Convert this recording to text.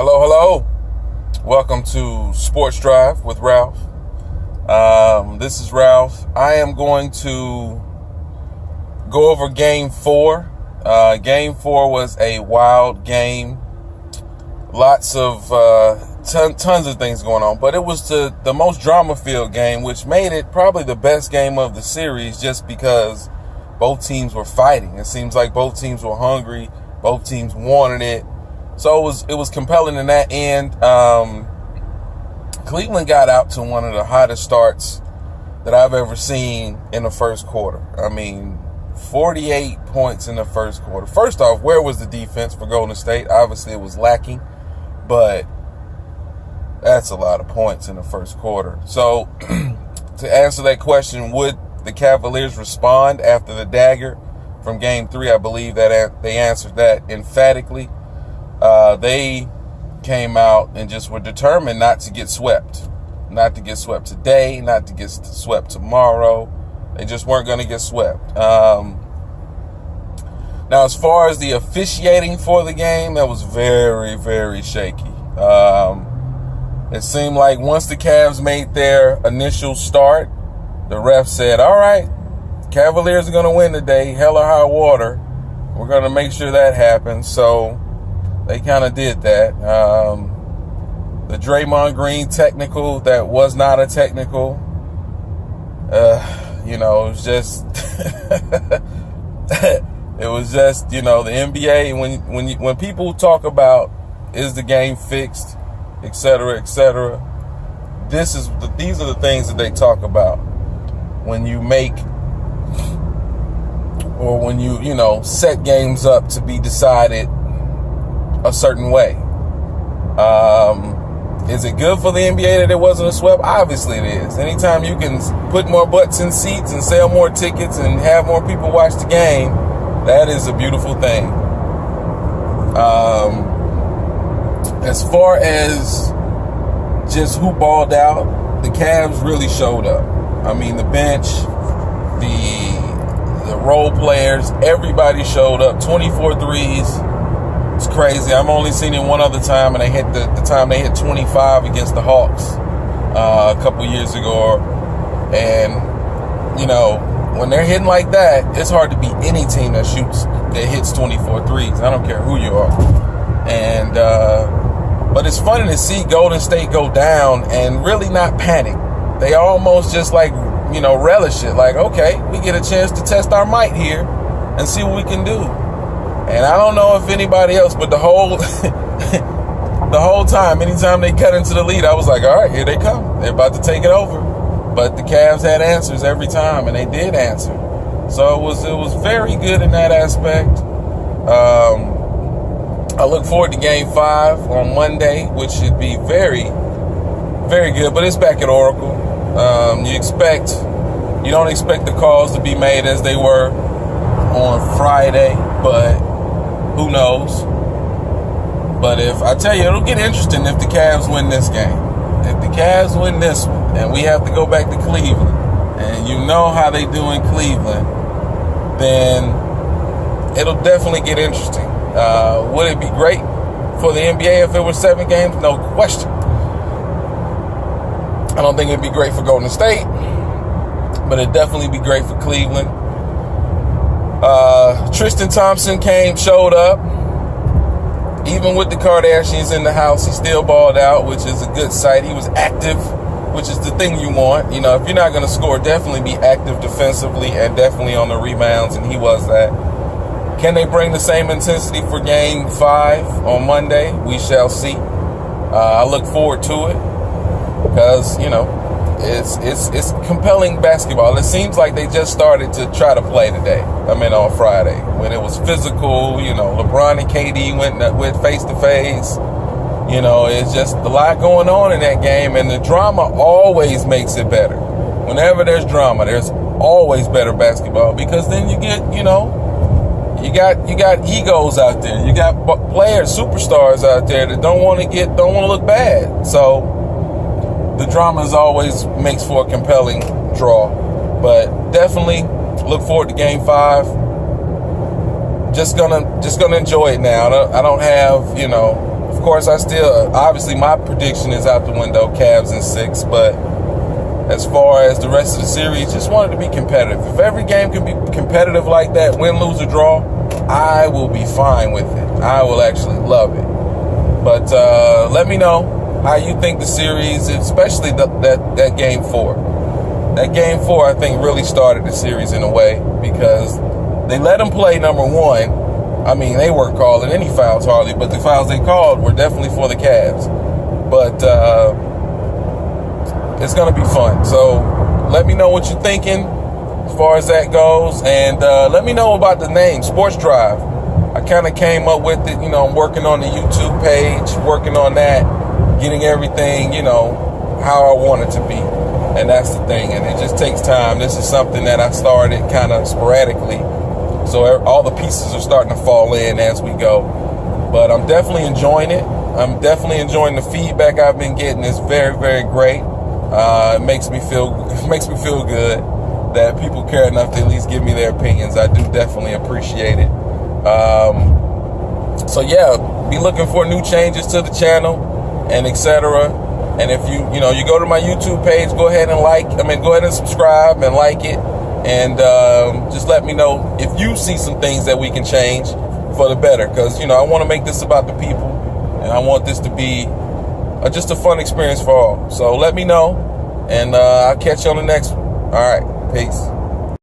Hello, hello. Welcome to Sports Drive with Ralph. This is Ralph. I am going to go over Game 4. Game 4 was a wild game. Lots of tons of things going on, but it was the most drama-filled game, which made it probably the best game of the series just because both teams were fighting. It seems like both teams were hungry. Both teams wanted it. So it was compelling in that end. Cleveland got out to one of the hottest starts that I've ever seen in the first quarter. I mean, 48 points in the first quarter. First off, where was the defense for Golden State? Obviously, it was lacking, but that's a lot of points in the first quarter. So to answer that question, would the Cavaliers respond after the dagger from Game 3? I believe that they answered that emphatically. They came out and just were determined not to get swept. Not to get swept today, not to get swept tomorrow. They just weren't going to get swept. Now, as far as the officiating for the game, that was very, very shaky. It seemed like once the Cavs made their initial start, the ref said, all right, Cavaliers are going to win today, hell or high water. We're going to make sure that happens. So they kind of did that. The Draymond Green technical that was not a technical, it was just, it was just, the NBA. When people talk about is the game fixed, et cetera, these are the things that they talk about when you make or when you set games up to be decided a certain way. Is it good for the NBA that it wasn't a sweep? Obviously it is. Anytime you can put more butts in seats and sell more tickets and have more people watch the game, that is a beautiful thing. As far as just who balled out, the Cavs really showed up. I mean, the bench, the role players, everybody showed up. 24 threes. It's crazy. I've only seen it one other time, and they hit the time they hit 25 against the Hawks a couple years ago. And, when they're hitting like that, it's hard to beat any team that hits 24 threes. I don't care who you are. And, but it's funny to see Golden State go down and really not panic. They almost just relish it. Like, okay, we get a chance to test our might here and see what we can do. And I don't know if anybody else, but the whole time, anytime they cut into the lead, I was like, all right, here they come. They're about to take it over. But the Cavs had answers every time, and they did answer. So it was very good in that aspect. I look forward to Game 5 on Monday, which should be very, very good. But it's back at Oracle. You don't expect the calls to be made as they were on Friday, but who knows? But if I tell you, it'll get interesting if the Cavs win this game. If the Cavs win this one, and we have to go back to Cleveland, and you know how they do in Cleveland, then it'll definitely get interesting. Would it be great for the NBA if it were 7 games? No question. I don't think it'd be great for Golden State, but it'd definitely be great for Cleveland. Tristan Thompson showed up. Even with the Kardashians in the house, he still balled out, which is a good sight. He was active, which is the thing you want. If you're not going to score, definitely be active defensively and definitely on the rebounds, and he was that. Can they bring the same intensity for Game 5 on Monday? We shall see. I look forward to it because, it's compelling basketball. It seems like they just started to try to play today. On Friday when it was physical. LeBron and KD went face to face. It's just a lot going on in that game, and the drama always makes it better. Whenever there's drama, there's always better basketball because then you get, you got egos out there. You got players, superstars out there that don't want to look bad. So the drama always makes for a compelling draw. But definitely look forward to Game 5. Just gonna enjoy it now. I don't have, of course, obviously my prediction is out the window, Cavs in 6, but as far as the rest of the series, just wanted to be competitive. If every game can be competitive like that, win, lose, or draw, I will be fine with it. I will actually love it. But let me know how you think the series, especially that Game 4. That Game 4, I think, really started the series in a way because they let them play number one. I mean, they weren't calling any fouls hardly, but the fouls they called were definitely for the Cavs. But it's going to be fun. So let me know what you're thinking as far as that goes. And let me know about the name, Sports Drive. I kind of came up with it. I'm working on the YouTube page, working on that, getting everything, how I want it to be. And that's the thing. And it just takes time. This is something that I started kind of sporadically. So all the pieces are starting to fall in as we go. But I'm definitely enjoying it. I'm definitely enjoying the feedback I've been getting. It's very, very great. It makes me feel good that people care enough to at least give me their opinions. I do definitely appreciate it. So yeah, be looking for new changes to the channel and etc. And if you go to my YouTube page, go ahead and subscribe and like it. And just let me know if you see some things that we can change for the better. Because, I want to make this about the people. And I want this to be just a fun experience for all. So let me know. And I'll catch you on the next one. All right. Peace.